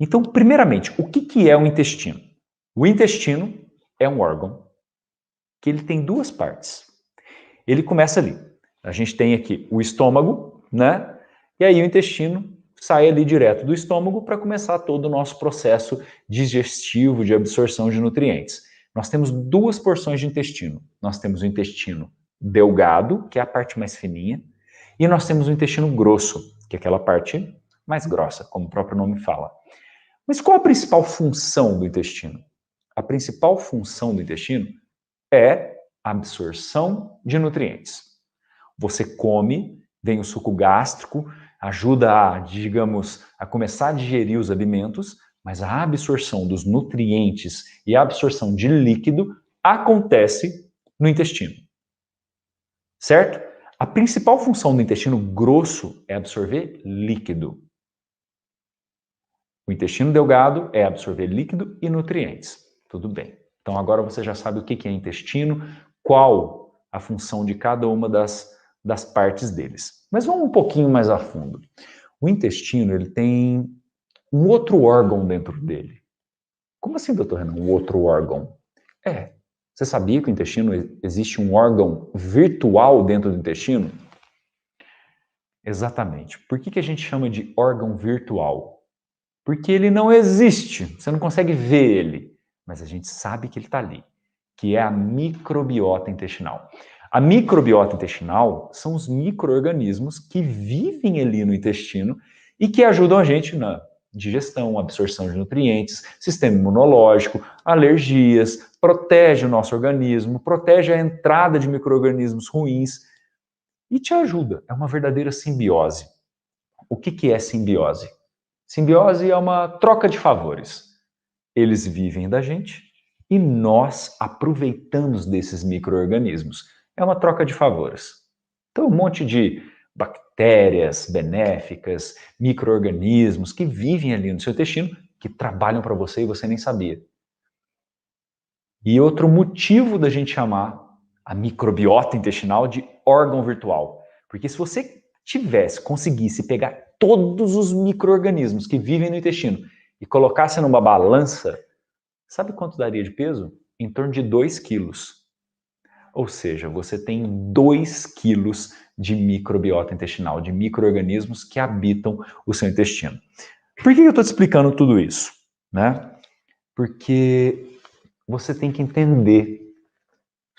Então, primeiramente, o que é o intestino? O intestino é um órgão que ele tem duas partes. Ele começa ali. A gente tem aqui o estômago, né? E aí o intestino sai ali direto do estômago para começar todo o nosso processo digestivo de absorção de nutrientes. Nós temos duas porções de intestino. Nós temos o intestino delgado, que é a parte mais fininha, e nós temos o intestino grosso, que é aquela parte mais grossa, como o próprio nome fala. Mas qual a principal função do intestino? A principal função do intestino é a absorção de nutrientes. Você come, vem o suco gástrico, ajuda a, digamos, a começar a digerir os alimentos, mas a absorção dos nutrientes e a absorção de líquido acontece no intestino. Certo? A principal função do intestino grosso é absorver líquido. O intestino delgado é absorver líquido e nutrientes. Tudo bem. Então agora você já sabe o que é intestino, qual a função de cada uma das partes deles. Mas vamos um pouquinho mais a fundo. O intestino, ele tem um outro órgão dentro dele. Como assim, doutor Renan, um outro órgão? Você sabia que o intestino existe um órgão virtual dentro do intestino? Exatamente. Por que a gente chama de órgão virtual? Porque ele não existe, você não consegue ver ele, mas a gente sabe que ele está ali, que é a microbiota intestinal. A microbiota intestinal são os micro-organismos que vivem ali no intestino e que ajudam a gente na digestão, absorção de nutrientes, sistema imunológico, alergias, protege o nosso organismo, protege a entrada de micro-organismos ruins e te ajuda. É uma verdadeira simbiose. O que é simbiose? Simbiose é uma troca de favores. Eles vivem da gente e nós aproveitamos desses micro-organismos. É uma troca de favores. Então, um monte de bactérias benéficas, micro-organismos que vivem ali no seu intestino, que trabalham para você e você nem sabia. E outro motivo da gente chamar a microbiota intestinal de órgão virtual. Porque se você conseguisse pegar todos os micro-organismos que vivem no intestino e colocasse numa balança, sabe quanto daria de peso? Em torno de 2 quilos. Ou seja, você tem 2 quilos de microbiota intestinal, de micro-organismos que habitam o seu intestino. Por que eu estou te explicando tudo isso? Né? Porque você tem que entender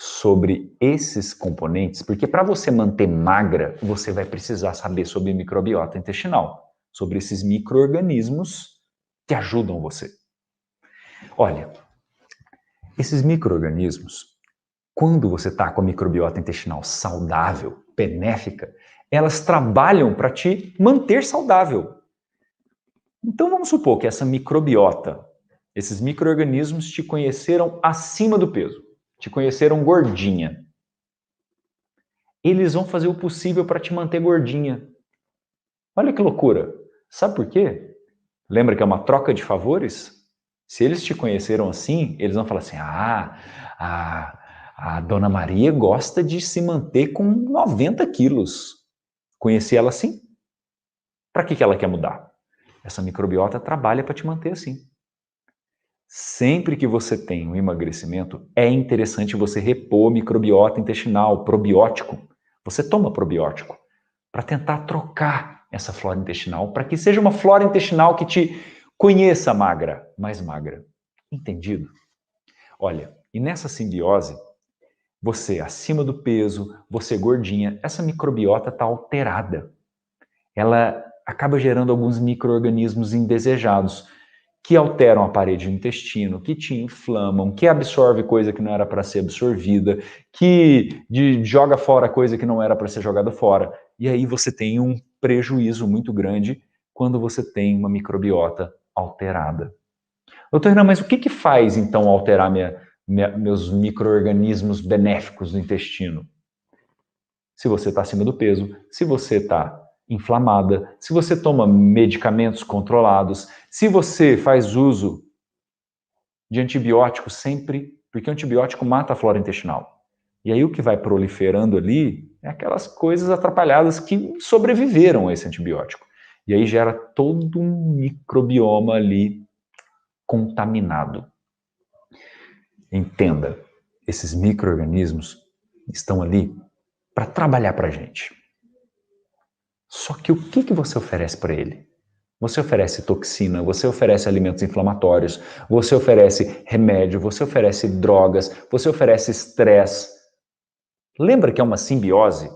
sobre esses componentes, porque para você manter magra, você vai precisar saber sobre microbiota intestinal, sobre esses micro-organismos que ajudam você. Olha, esses micro-organismos, quando você está com a microbiota intestinal saudável, benéfica, elas trabalham para te manter saudável. Então vamos supor que essa microbiota, esses micro-organismos te conheceram acima do peso, te conheceram gordinha. Eles vão fazer o possível para te manter gordinha. Olha que loucura. Sabe por quê? Lembra que é uma troca de favores? Se eles te conheceram assim, eles vão falar assim, a Dona Maria gosta de se manter com 90 quilos. Conheci ela assim? Para que ela quer mudar? Essa microbiota trabalha para te manter assim. Sempre que você tem um emagrecimento, é interessante você repor microbiota intestinal, probiótico. Você toma probiótico para tentar trocar essa flora intestinal, para que seja uma flora intestinal que te conheça magra, mais magra. Entendido? Olha, e nessa simbiose, você acima do peso, você gordinha, essa microbiota está alterada. Ela acaba gerando alguns micro-organismos indesejados, que alteram a parede do intestino, que te inflamam, que absorve coisa que não era para ser absorvida, que joga fora coisa que não era para ser jogada fora. E aí você tem um prejuízo muito grande quando você tem uma microbiota alterada. Doutor Renan, mas o que faz então alterar meus micro-organismos benéficos do intestino? Se você está acima do peso, se você está inflamada, se você toma medicamentos controlados, se você faz uso de antibióticos sempre, porque o antibiótico mata a flora intestinal. E aí o que vai proliferando ali é aquelas coisas atrapalhadas que sobreviveram a esse antibiótico. E aí gera todo um microbioma ali contaminado. Entenda, esses micro-organismos estão ali para trabalhar para a gente. Só que o que você oferece para ele? Você oferece toxina, você oferece alimentos inflamatórios, você oferece remédio, você oferece drogas, você oferece estresse. Lembra que é uma simbiose?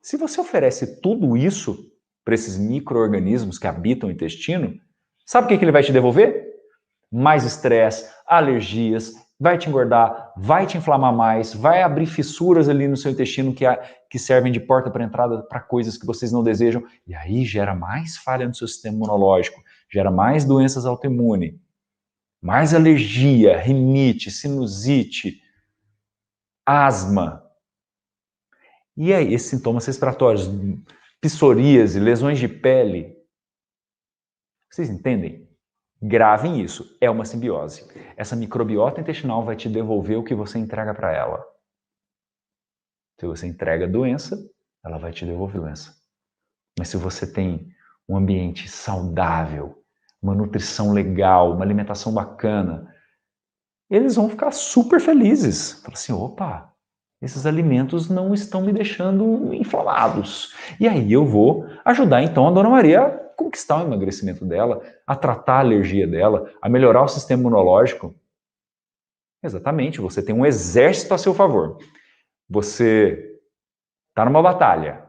Se você oferece tudo isso para esses micro-organismos que habitam o intestino, sabe o que ele vai te devolver? Mais estresse, alergias, vai te engordar, vai te inflamar mais, vai abrir fissuras ali no seu intestino que servem de porta para entrada para coisas que vocês não desejam, e aí gera mais falha no seu sistema imunológico, gera mais doenças autoimunes, mais alergia, rinite, sinusite, asma. E aí, esses sintomas respiratórios, psoríase, lesões de pele. Vocês entendem? Gravem isso, é uma simbiose. Essa microbiota intestinal vai te devolver o que você entrega para ela. Se você entrega doença, ela vai te devolver doença. Mas se você tem um ambiente saudável, uma nutrição legal, uma alimentação bacana, eles vão ficar super felizes. Falam assim, opa, esses alimentos não estão me deixando inflamados. E aí eu vou ajudar então a Dona Maria a conquistar o emagrecimento dela, a tratar a alergia dela, a melhorar o sistema imunológico. Exatamente, você tem um exército a seu favor. Você está numa batalha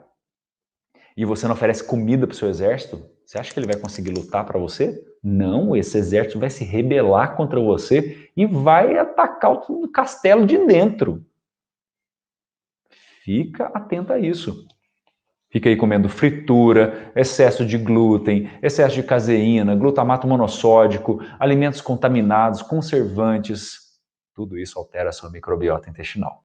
e você não oferece comida para o seu exército, você acha que ele vai conseguir lutar para você? Não, esse exército vai se rebelar contra você e vai atacar o castelo de dentro. Fica atento a isso. Fica aí comendo fritura, excesso de glúten, excesso de caseína, glutamato monossódico, alimentos contaminados, conservantes. Tudo isso altera a sua microbiota intestinal.